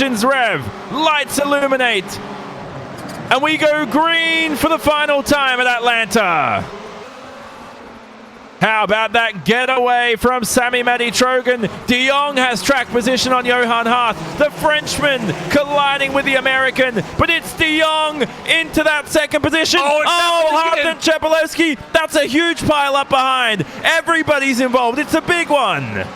engines rev, lights illuminate, and we go green for the final time at Atlanta. How about that getaway from Sammy Matty Trogan? De Jong has track position on Johan Hart. The Frenchman colliding with the American, but it's De Jong into that second position. Hart and Chepolowski. That's a huge pile up behind. Everybody's involved. It's a big one.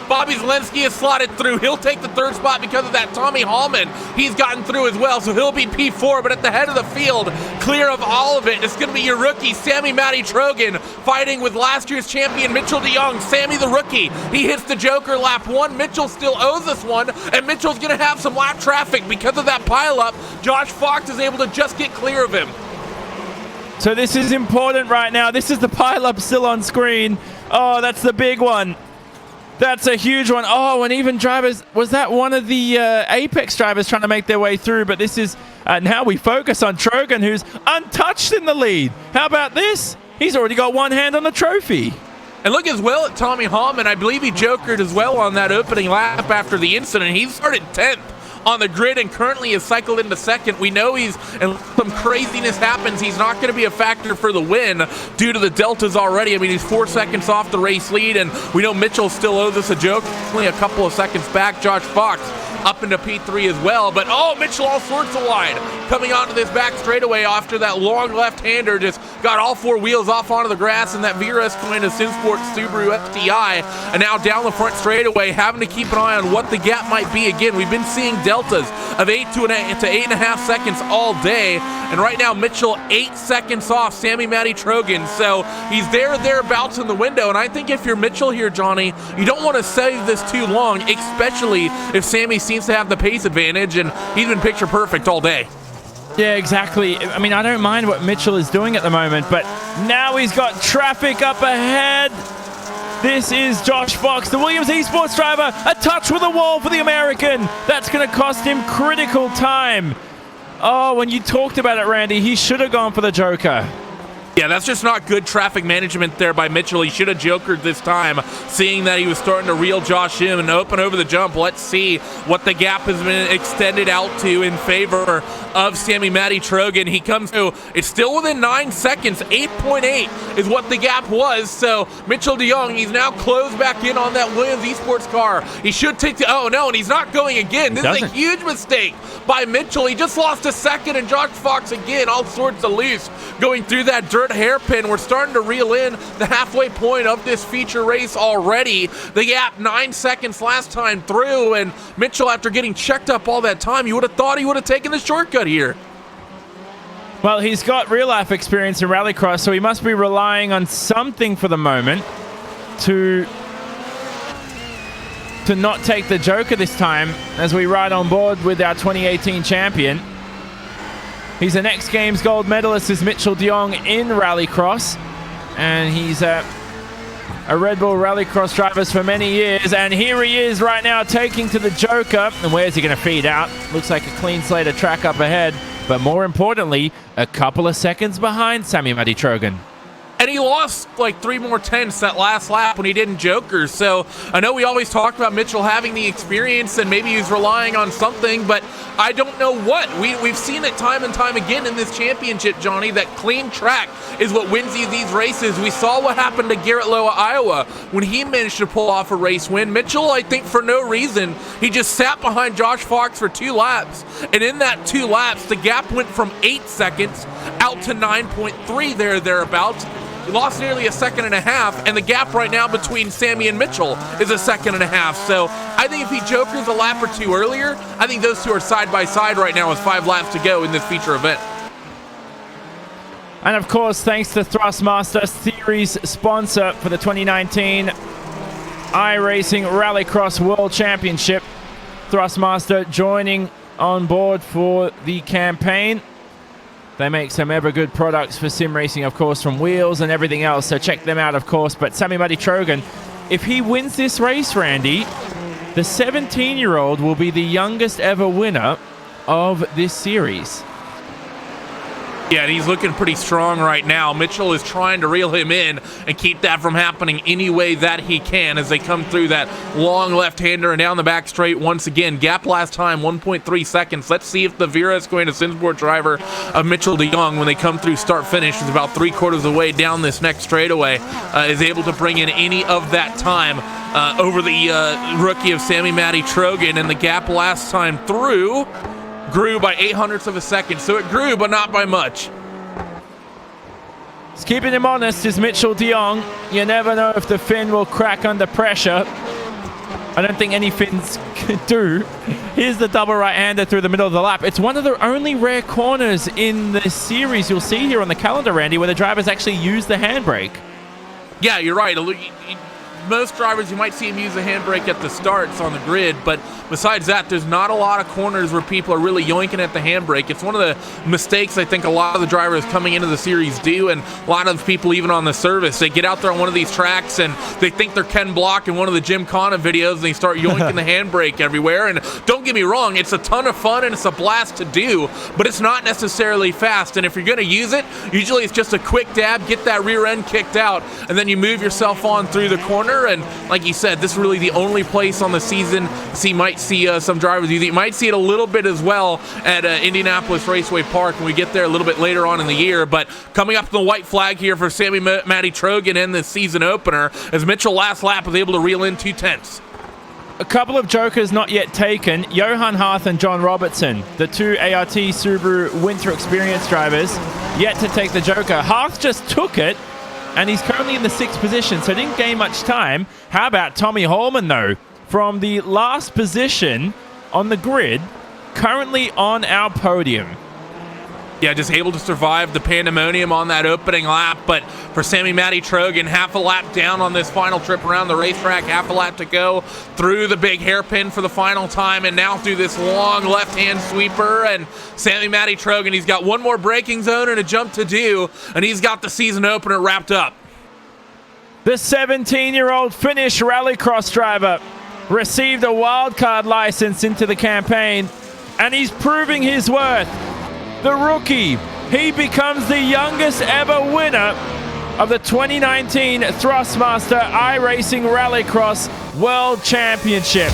Bobby Zelensky has slotted through. He'll take the third spot because of that. Tommy Hallman, he's gotten through as well, so he'll be P4, but at the head of the field, clear of all of it, it's going to be your rookie, Sammy Matty Trogan, fighting with last year's champion, Mitchell de Jong. Sammy the rookie, he hits the Joker lap 1. Mitchell still owes us one, and Mitchell's going to have some lap traffic because of that pileup. Josh Fox is able to just get clear of him. So this is important right now. This is the pileup still on screen. Oh, that's the big one. That's a huge one. Oh, and even drivers, was that one of the Apex drivers trying to make their way through? But this is, now we focus on Trogan, who's untouched in the lead. How about this? He's already got one hand on the trophy. And look as well at Tommy Hallman. I believe he jokered as well on that opening lap after the incident. He started 10th on the grid and currently is cycled into second. We know and some craziness happens, he's not going to be a factor for the win due to the deltas already. I mean, he's 4 seconds off the race lead, and we know Mitchell still owes us a joke, only a couple of seconds back. Josh Fox up into P3 as well, but Mitchell all sorts of wide coming onto this back straightaway after that long left-hander just got all 4 wheels off onto the grass in that VRS Coin of Simsport Subaru FTI, and now down the front straightaway having to keep an eye on what the gap might be. Again, we've been seeing deltas of 8 to 8.5 seconds all day, and right now Mitchell 8 seconds off Sammy Matty Trogan, so he's thereabouts in the window. And I think if you're Mitchell here, Johnny, you don't want to save this too long, especially if Sammy seems to have the pace advantage, and he's been picture perfect all day. Yeah, exactly. I mean, I don't mind what Mitchell is doing at the moment, but now he's got traffic up ahead. This is Josh Fox, the Williams Esports driver, a touch with a wall for the American. That's going to cost him critical time. Oh, when you talked about it, Randy, he should have gone for the Joker. Yeah, that's just not good traffic management there by Mitchell. He should have jokered this time, seeing that he was starting to reel Josh in and open over the jump. Let's see what the gap has been extended out to in favor of Sammy Matty Trogan. He comes to, it's still within 9 seconds. 8.8 is what the gap was. So Mitchell de Jong, he's now closed back in on that Williams Esports car. He should take the, and he's not going again. This is a huge mistake by Mitchell. He just lost a second, and Josh Fox again, all sorts of loose, going through that dirt hairpin. We're starting to reel in the halfway point of this feature race already. The gap 9 seconds last time through, and Mitchell, after getting checked up all that time, you would have thought he would have taken the shortcut here. Well, he's got real life experience in Rallycross, so he must be relying on something for the moment to not take the Joker this time as we ride on board with our 2018 champion. He's an X Games gold medalist, is Mitchell de Jong in Rallycross, and he's a Red Bull Rallycross driver for many years, and here he is right now taking to the Joker. And where's he going to feed out? Looks like a clean slate of track up ahead, but more importantly, a couple of seconds behind Sammy Matty Trogan. And he lost like 3 more tenths that last lap when he didn't joker. So I know we always talked about Mitchell having the experience and maybe he's relying on something, but I don't know what. We've seen it time and time again in this championship, Johnny, that clean track is what wins you these races. We saw what happened to Garrett Lowe at Iowa when he managed to pull off a race win. Mitchell, I think for no reason, he just sat behind Josh Fox for 2 laps. And in that 2 laps, the gap went from 8 seconds out to 9.3 thereabouts. He lost nearly a second and a half, and the gap right now between Sammy and Mitchell is a second and a half. So I think if he jokers a lap or 2 earlier, I think those two are side by side right now with 5 laps to go in this feature event. And of course, thanks to Thrustmaster, series sponsor for the 2019 iRacing Rallycross World Championship. Thrustmaster joining on board for the campaign. They make some ever good products for sim racing, of course, from wheels and everything else. So check them out, of course. But Sammy Matty Trogan, if he wins this race, Randy, the 17-year-old will be the youngest ever winner of this series. Yeah, and he's looking pretty strong right now. Mitchell is trying to reel him in and keep that from happening any way that he can as they come through that long left-hander and down the back straight once again. Gap last time, 1.3 seconds. Let's see if the Vira going to Simsport driver of Mitchell de Jong, when they come through start-finish, is about 3/4 of the way down this next straightaway, is able to bring in any of that time over the rookie of Sammy Matty Trogan. And the gap last time through grew by 0.08 of a second, so it grew, but not by much. It's keeping him honest is Mitchell de Jong. You never know if the fin will crack under pressure. I don't think any fins do. Here's the double right-hander through the middle of the lap. It's one of the only rare corners in the series you'll see here on the calendar, Randy, where the drivers actually use the handbrake. Yeah, you're right. Most drivers, you might see them use the handbrake at the starts on the grid, but besides that, there's not a lot of corners where people are really yoinking at the handbrake. It's one of the mistakes I think a lot of the drivers coming into the series do, and a lot of people even on the service. They get out there on one of these tracks and they think they're Ken Block in one of the Gymkhana videos, and they start yoinking the handbrake everywhere. And don't get me wrong, it's a ton of fun and it's a blast to do, but it's not necessarily fast. And if you're going to use it, usually it's just a quick dab, get that rear end kicked out, and then you move yourself on through the corner. And like you said, this is really the only place on the season you might see some drivers use it. You might see it a little bit as well at Indianapolis Raceway Park when we get there a little bit later on in the year. But coming up to the white flag here for Sammy Matty Trogan in the season opener, as Mitchell last lap was able to reel in 2/10. A couple of jokers not yet taken. Johan Harth and John Robertson, the two ART Subaru Winter Experience drivers, yet to take the joker. Harth just took it, and he's currently in the 6th position, so didn't gain much time. How about Tommy Holman, though? From the last position on the grid, currently on our podium. Yeah, just able to survive the pandemonium on that opening lap. But for Sammy Matty Trogan, half a lap down on this final trip around the racetrack, half a lap to go through the big hairpin for the final time, and now through this long left-hand sweeper. And Sammy Matty Trogan, he's got one more braking zone and a jump to do, and he's got the season opener wrapped up. The 17-year-old Finnish Rallycross driver received a wildcard license into the campaign, and he's proving his worth. The rookie, he becomes the youngest ever winner of the 2019 Thrustmaster iRacing Rallycross World Championship.